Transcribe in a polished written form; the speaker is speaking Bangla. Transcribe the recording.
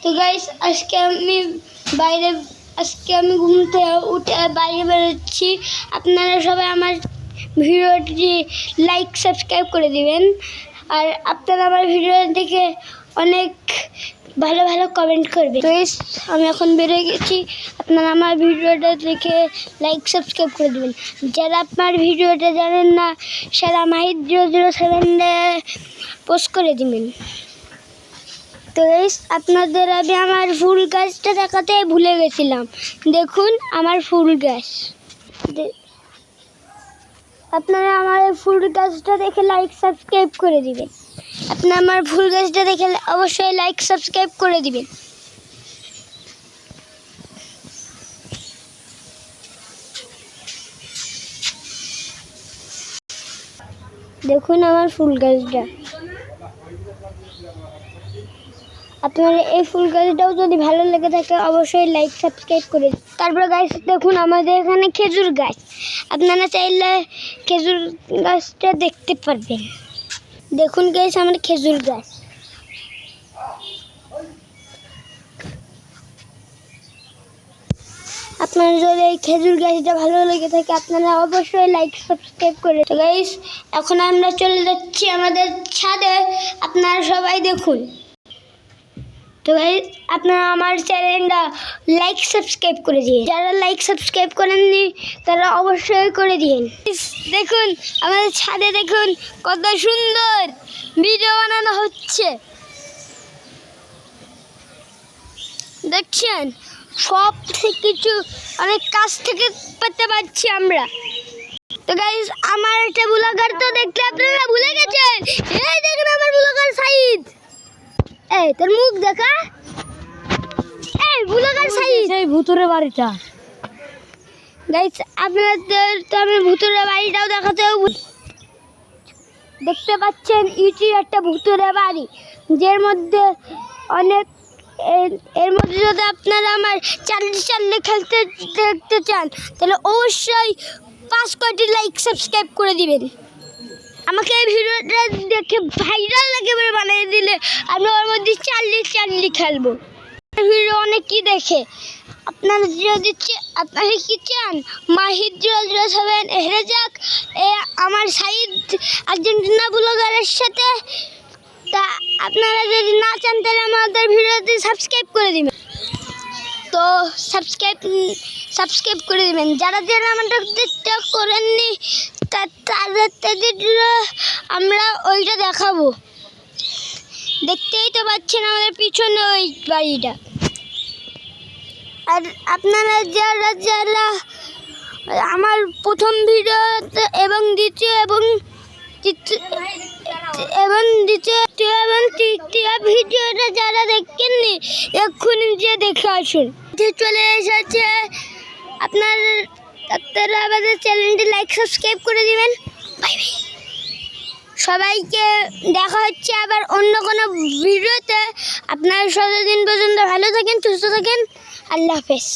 তো গাইস আজকে আমি ঘুম থেকে উঠে বাইরে বেরোচ্ছি। আপনারা সবাই আমার ভিডিওটি লাইক সাবস্ক্রাইব করে দিবেন। আর আপনারা আমার ভিডিও দেখে অনেক ভালো ভালো কমেন্ট করবেন। তো আমি এখন বেরিয়ে গেছি, আপনারা আমার ভিডিওটা দেখে লাইক সাবস্ক্রাইব করে দেবেন। যারা আপনার ভিডিওটা জানেন না সেরা Mahid007 পোস্ট করে দিবেন। তো আপনাদের আমি আমার ফুল গাছটা দেখাতে ভুলে গেছিলাম। দেখুন আমার ফুল গাছ, আপনারা আমার ফুল গাছটা দেখে লাইক সাবস্ক্রাইব করে দিবেন। আপনারা আমার ফুল গাছটা দেখে অবশ্যই লাইক সাবস্ক্রাইব করে দিবেন। দেখুন আমার ফুল গাছটা। আপনারা এই ফুল গাছটাও যদি ভালো লেগে থাকে অবশ্যই লাইক সাবস্ক্রাইব করে দিন। তারপরে গাছ দেখুন আমাদের এখানে খেজুর গাছ, আপনারা চাইলে খেজুর গাছটা দেখতে পারবেন। দেখুন গাছ আমার খেজুর গাছ। আপনারা যদি এই খেজুর গাছটা ভালো লেগে থাকে আপনারা অবশ্যই লাইক সাবস্ক্রাইব করে। তো গাইস এখন আমরা চলে যাচ্ছি আমাদের ছাদে, আপনারা সবাই দেখুন। তো গাইস আপনারা আমার চ্যানেলটা লাইক সাবস্ক্রাইব করে দিন। যারা লাইক সাবস্ক্রাইব করেননি তারা অবশ্যই করে দিন। দেখুন আমাদের ছাদে দেখুন কত সুন্দর ভিডিও বানানো হচ্ছে, দেখছেন? সব কিছু অনেক কাছ থেকে পেতে পারছি আমরা। তো গাইস আমার একটা ব্লগার তো দেখতে আপনারা ভুলে গেছেন। এই দেখুন আমার ব্লগার সাইদ, এই তোর মুখ দেখা, এই ব্লগার সাইদ, এই ভুতুরে বাড়িটা। গাইস আপনাদের তো আমি ভুতুরে বাড়িটাও দেখাতে দেখতে পাচ্ছেন। এটি একটা ভুতুরে বাড়ি, যার মধ্যে অনেক এর মধ্যে যদি আপনারা আমার চাল্লি খেলতে দেখতে চান তাহলে অবশ্যই 5 কোটি লাইক সাবস্ক্রাইব করে দিবেন। আমাকে এই ভিডিওটা দেখে ভাইরাল একেবারে বানিয়ে দিলে আমি ওর মধ্যে চাল্লি খেলবো। ভিডিও অনেক কি দেখে আপনারা কি চান Mahid007 হেরে যাক আমার সাইদ আর্জেন্টিনা ব্লগারের সাথে? তা আপনারা যদি না চান তাহলে আমাদের ভিডিওতে সাবস্ক্রাইব করে দিবেন। তো সাবস্ক্রাইব করে দিবেন। যারা আমাদের টিকটক করেননি তাদের আমরা ওইটা দেখাবো। দেখতেই তো পাচ্ছেন আমাদের পিছনে ওই বাড়িটা। আর আপনারা যারা আমার প্রথম ভিডিও এবং দ্বিতীয় ভিডিওটা যারা দেখেননি এক্ষুনি যে দেখে আসুন। চলে এসেছে আপনারা আমাদের চ্যানেলটি লাইক সাবস্ক্রাইব করে দিবেন। বাই বাই, সবাইকে দেখা হচ্ছে আবার অন্য কোনো ভিডিওতে। আপনারা 7 দিন পর্যন্ত ভালো থাকেন, সুস্থ থাকেন। আল্লাহ হাফেজ।